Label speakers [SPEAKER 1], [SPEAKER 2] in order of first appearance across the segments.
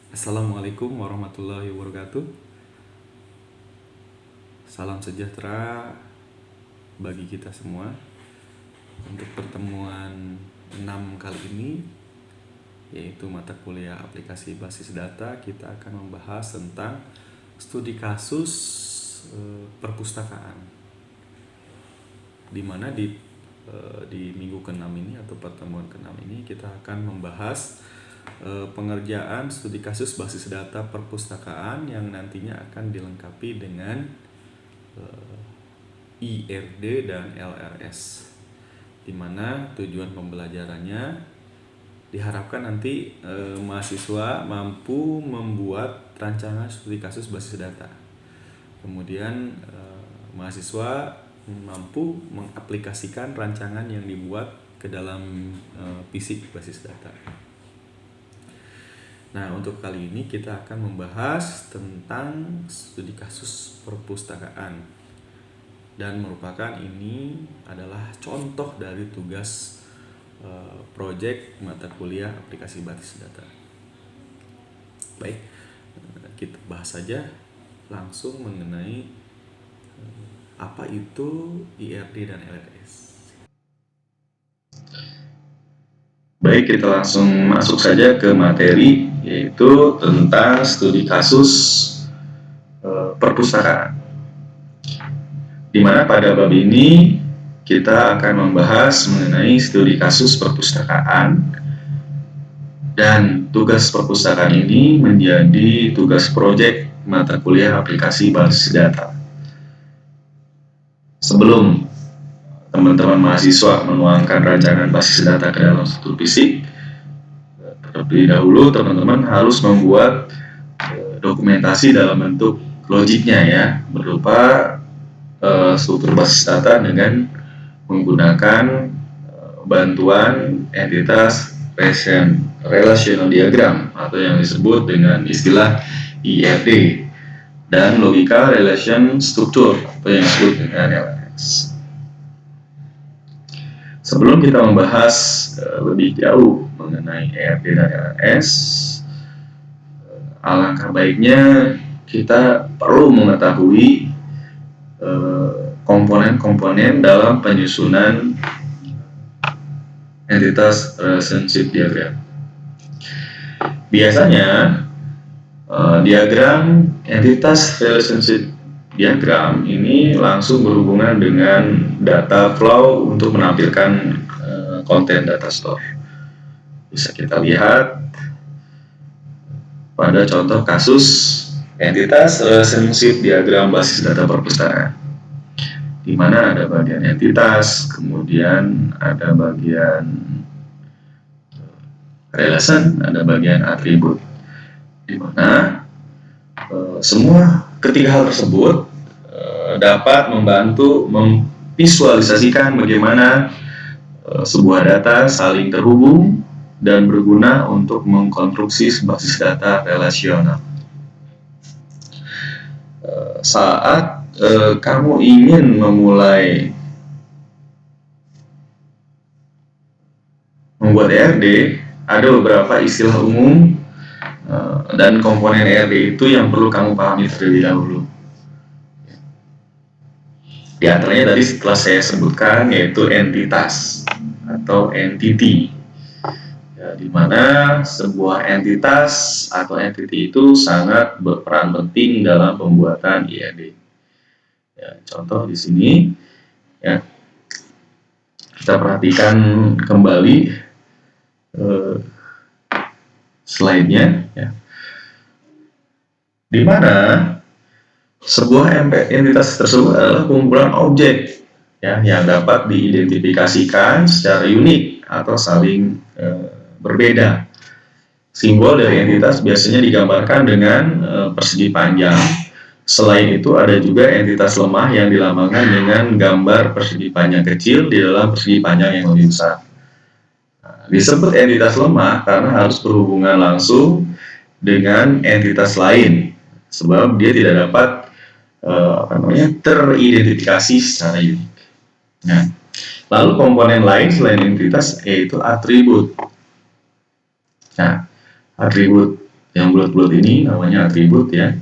[SPEAKER 1] Assalamualaikum warahmatullahi wabarakatuh. Salam sejahtera bagi kita semua. Untuk pertemuan 6 kali ini, yaitu mata kuliah aplikasi basis data, kita akan membahas tentang studi kasus perpustakaan. Di mana di minggu ke-6 ini atau pertemuan ke-6 ini kita akan membahas pengerjaan studi kasus basis data perpustakaan yang nantinya akan dilengkapi dengan IRD dan LRS, di mana tujuan pembelajarannya diharapkan nanti mahasiswa mampu membuat rancangan studi kasus basis data. Kemudian mahasiswa mampu mengaplikasikan rancangan yang dibuat ke dalam fisik basis data. Nah, untuk kali ini kita akan membahas tentang studi kasus perpustakaan. Dan merupakan ini adalah contoh dari tugas proyek mata kuliah aplikasi basis data. Baik, kita bahas saja langsung mengenai apa itu IRD dan LRS. Baik, kita langsung masuk saja ke materi, yaitu tentang studi kasus perpustakaan. Di mana pada bab ini kita akan membahas mengenai studi kasus perpustakaan, dan tugas perpustakaan ini menjadi tugas proyek mata kuliah aplikasi basis data. Sebelum teman-teman mahasiswa menuangkan rancangan basis data ke dalam struktur fisik, terlebih dahulu teman-teman harus membuat dokumentasi dalam bentuk logiknya ya, berupa struktur basis data dengan menggunakan bantuan entitas relational diagram atau yang disebut dengan istilah IRD, dan logika relation struktur atau yang disebut dengan LRS. Sebelum kita membahas lebih jauh mengenai IRD dan LRS, alangkah baiknya kita perlu mengetahui komponen-komponen dalam penyusunan entitas relationship diagram. Biasanya diagram entitas relationship diagram ini langsung berhubungan dengan data flow untuk menampilkan konten data store. Bisa kita lihat pada contoh kasus entitas relationship diagram basis data perpustakaan, di mana ada bagian entitas, kemudian ada bagian relation, ada bagian atribut, di mana semua ketiga hal tersebut dapat membantu memvisualisasikan bagaimana sebuah data saling terhubung dan berguna untuk mengkonstruksi basis data relasional. Saat kamu ingin memulai membuat ERD, ada beberapa istilah umum dan komponen ERD itu yang perlu kamu pahami terlebih dahulu. Di antaranya tadi setelah saya sebutkan, yaitu entitas atau entity, ya, di mana sebuah entitas atau entity itu sangat berperan penting dalam pembuatan IRD. Ya, contoh di sini, ya, kita perhatikan kembali slide-nya, ya, di mana sebuah entitas tersebut adalah kumpulan objek ya, yang dapat diidentifikasikan secara unik atau saling berbeda. Simbol dari entitas biasanya digambarkan dengan persegi panjang. Selain itu ada juga entitas lemah yang dilambangkan dengan gambar persegi panjang kecil di dalam persegi panjang yang lebih besar. Nah, disebut entitas lemah karena harus berhubungan langsung dengan entitas lain, sebab dia tidak dapat teridentifikasi secara unik. Nah, lalu komponen lain selain entitas yaitu atribut. Nah, atribut Yang bulat-bulat ini namanya atribut ya.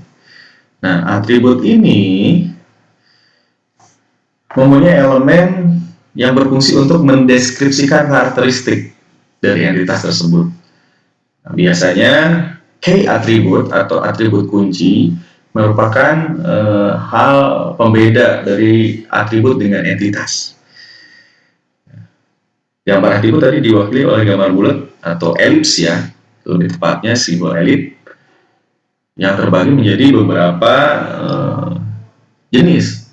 [SPEAKER 1] Nah, atribut ini mempunyai elemen yang berfungsi untuk mendeskripsikan karakteristik dari entitas tersebut. Nah, biasanya key atribut atau atribut kunci merupakan hal pembeda dari atribut dengan entitas. Gambar atribut tadi diwakili oleh gambar bulat atau elips ya, lebih tepatnya simbol elips yang terbagi menjadi beberapa jenis,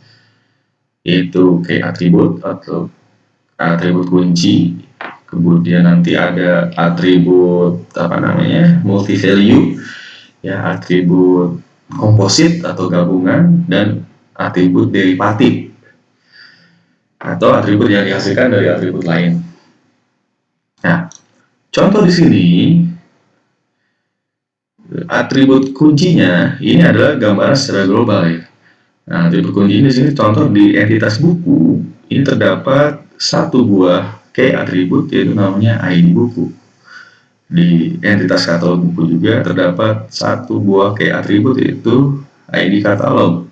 [SPEAKER 1] yaitu key atribut atau atribut kunci, kemudian nanti ada atribut multi value ya, atribut komposit atau gabungan, dan atribut derivatif atau atribut yang dihasilkan dari atribut lain. Nah, contoh di sini atribut kuncinya ini adalah gambaran secara global ya. Nah, atribut kunci di sini contoh di entitas buku ini terdapat satu buah key atribut, yaitu namanya ID buku. Di entitas katalog buku juga terdapat satu buah key atribut, yaitu ID katalog.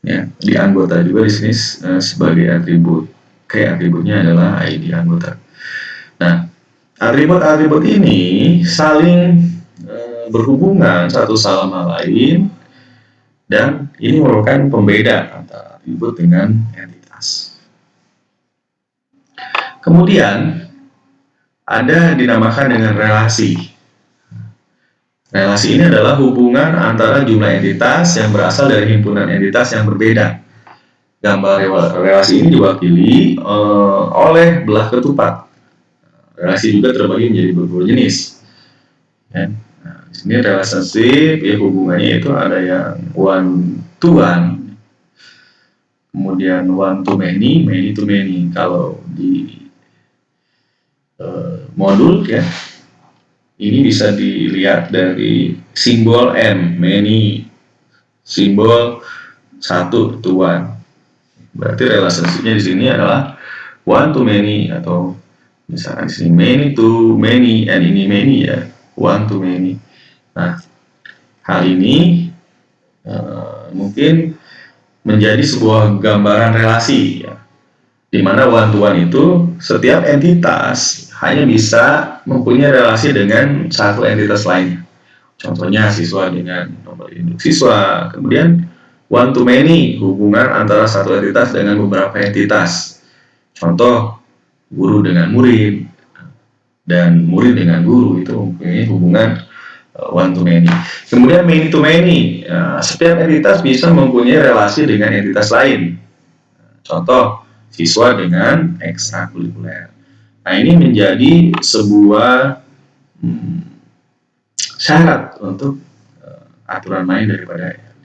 [SPEAKER 1] Ya, di anggota juga di sini sebagai atribut. Key atributnya adalah ID anggota. Nah, atribut-atribut ini saling berhubungan satu sama lain, dan ini merupakan pembeda antara atribut dengan entitas. Kemudian ada dinamakan dengan relasi. Relasi ini adalah hubungan antara jumlah entitas yang berasal dari himpunan entitas yang berbeda. Gambar relasi ini diwakili oleh belah ketupat. Relasi juga terbagi menjadi beberapa jenis. Ya. Nah, di sini relationship ya, hubungannya itu ada yang one to one, kemudian one to many, many to many. Kalau di modul ya, ini bisa dilihat dari simbol M, many, simbol satu to one. Berarti relationship-nya di sini adalah one to many, atau misalkan di sini many to many, and ini many ya, one to many. Nah, hal ini mungkin menjadi sebuah gambaran relasi ya, di mana one to one itu setiap entitas hanya bisa mempunyai relasi dengan satu entitas lainnya. Contohnya siswa dengan nomor induk siswa. Kemudian one to many, hubungan antara satu entitas dengan beberapa entitas. Contoh guru dengan murid, dan murid dengan guru, itu mempunyai hubungan one to many. Kemudian many to many, setiap entitas bisa mempunyai relasi dengan entitas lain. Contoh siswa dengan ekstrakurikuler. Nah, ini menjadi sebuah syarat untuk aturan main daripada ERD.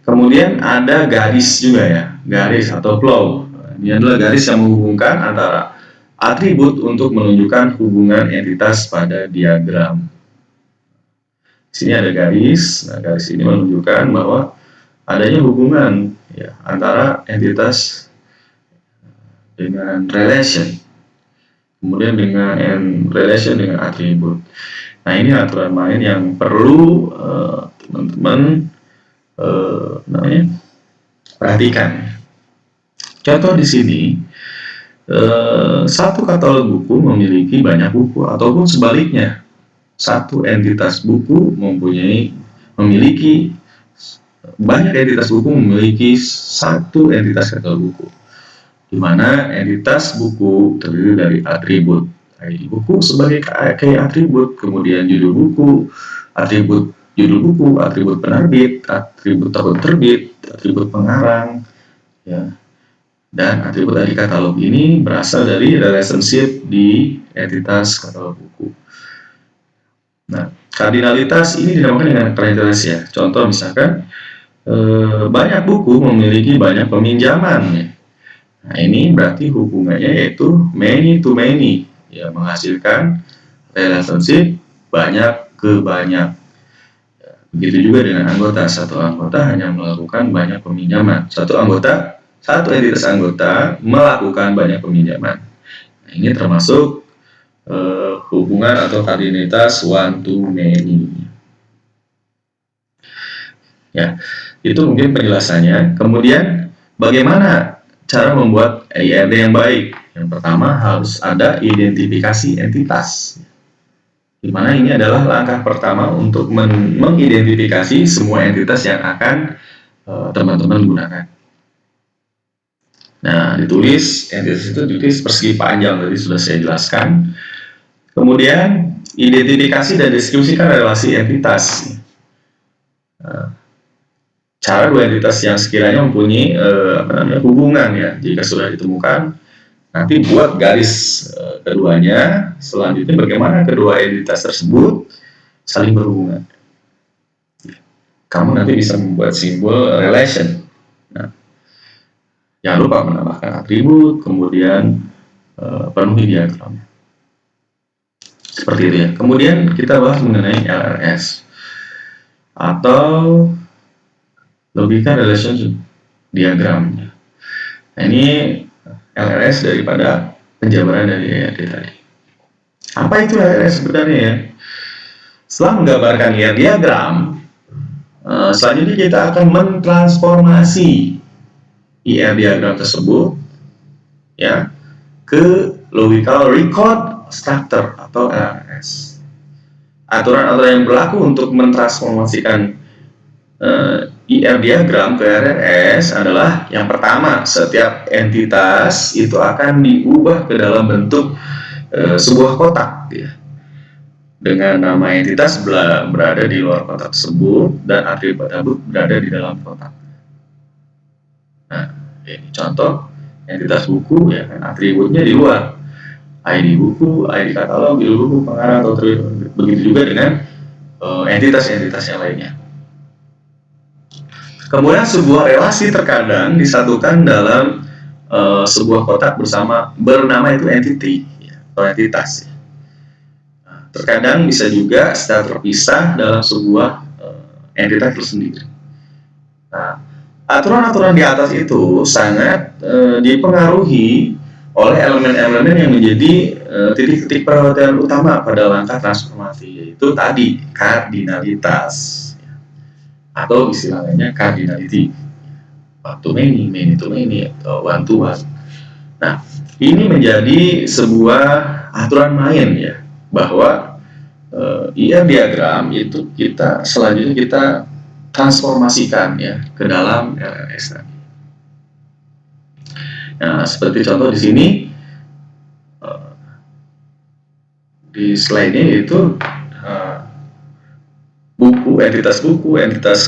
[SPEAKER 1] Kemudian ada garis juga ya, garis atau flow. Ini adalah garis yang menghubungkan antara atribut untuk menunjukkan hubungan entitas pada diagram. Di sini ada garis. Nah, garis ini menunjukkan bahwa adanya hubungan ya, antara entitas dengan relation, kemudian dengan relation dengan atribut. Nah, ini aturan main yang perlu teman-teman perhatikan. Contoh di sini, satu katalog buku memiliki banyak buku, ataupun sebaliknya, satu entitas buku memiliki banyak entitas buku memiliki satu entitas katalog buku, di mana entitas buku terdiri dari atribut ID buku sebagai key atribut, kemudian judul buku, atribut judul buku, atribut penerbit, atribut tahun terbit, atribut pengarang, ya. Dan atribut dari katalog ini berasal dari relationship di entitas katalog buku. Nah, kardinalitas ini dinamakan dengan kardinalitas ya. Contoh misalkan banyak buku memiliki banyak peminjaman ya. Nah, ini berarti hubungannya yaitu many to many ya, menghasilkan relationship banyak ke banyak. Begitu juga dengan anggota. Satu anggota hanya melakukan banyak peminjaman. Satu entitas anggota melakukan banyak peminjaman. Nah, ini termasuk hubungan atau kardinalitas one to many. Ya, itu mungkin penjelasannya. Kemudian bagaimana cara membuat IRD yang baik? Yang pertama harus ada identifikasi entitas, di mana ini adalah langkah pertama untuk mengidentifikasi semua entitas yang akan teman-teman gunakan. Nah, entitas itu ditulis persegi panjang, tadi sudah saya jelaskan. Kemudian identifikasi dan deskripsikan relasi entitas. Cara dua entitas yang sekiranya mempunyai hubungan ya, jika sudah ditemukan, nanti buat garis keduanya. Selanjutnya bagaimana kedua entitas tersebut saling berhubungan. Kamu nanti bisa membuat simbol relation. Nah, jangan lupa menambahkan atribut, kemudian penuhi diagramnya. Seperti itu ya. Kemudian kita bahas mengenai LRS atau Logical Relationship Diagram. Nah, ini LRS daripada penjabaran dari IRD tadi. Apa itu LRS sebenarnya ya? Setelah menggambarkan IRD diagram, selanjutnya kita akan mentransformasi IRD diagram tersebut ya ke Logical Record Structure atau LRS. Aturan-aturan yang berlaku untuk mentransformasikan IR diagram ke LRS adalah yang pertama, setiap entitas itu akan diubah ke dalam bentuk sebuah kotak ya, dengan nama entitas berada di luar kotak tersebut dan atribut berada di dalam kotak. Nah, ini contoh entitas buku ya kan, atributnya di luar, ID buku, ID katalog, judul buku, pengarang atau begitu juga dengan entitas-entitas yang lainnya. Kemudian sebuah relasi terkadang disatukan dalam sebuah kotak bersama bernama itu entity ya, atau entitas. Ya. Nah, terkadang bisa juga secara terpisah dalam sebuah entitas tersendiri. Nah, aturan-aturan di atas itu sangat dipengaruhi oleh elemen-elemen yang menjadi titik-titik perhatian utama pada langkah transformasi, yaitu tadi kardinalitas. Atau istilahnya cardinality, one to many, many to many, atau one to one. Nah, ini menjadi sebuah aturan main ya, bahwa IR diagram itu selanjutnya kita transformasikan ya ke dalam LRS tadi. Nah, seperti contoh di sini di slide ini itu buku, entitas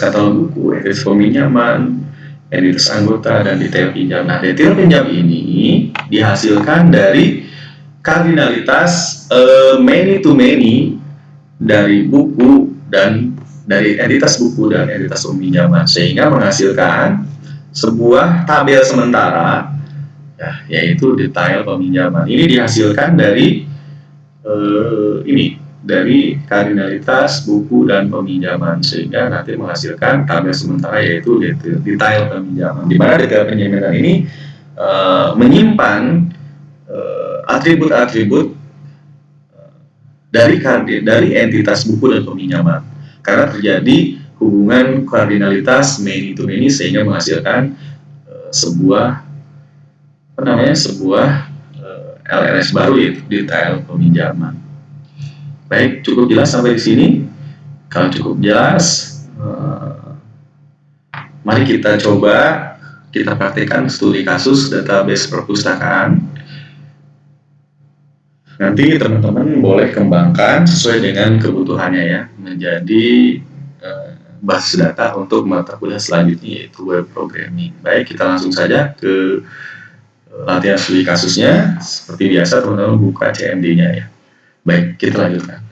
[SPEAKER 1] katalog buku, entitas peminjaman, entitas anggota, dan detail pinjam. Nah, detail pinjam ini dihasilkan dari kardinalitas many to many dari buku dan dari entitas buku dan entitas peminjaman, sehingga menghasilkan sebuah tabel sementara ya, yaitu detail peminjaman. Ini dihasilkan dari dari kardinalitas buku dan peminjaman, sehingga nanti menghasilkan tabel sementara yaitu detail peminjaman, di mana detail peminjaman ini menyimpan atribut-atribut dari entitas buku dan peminjaman, karena terjadi hubungan kardinalitas many to many sehingga menghasilkan sebuah LRS baru, yaitu detail peminjaman. Baik, cukup jelas sampai di sini. Kalau cukup jelas, mari kita coba kita praktekkan studi kasus database perpustakaan. Nanti teman-teman boleh kembangkan sesuai dengan kebutuhannya ya, menjadi basis data untuk mata kuliah selanjutnya, yaitu web programming. Baik, kita langsung saja ke latihan studi kasusnya. Seperti biasa, teman-teman buka CMD-nya ya. Baik, kita lanjutkan.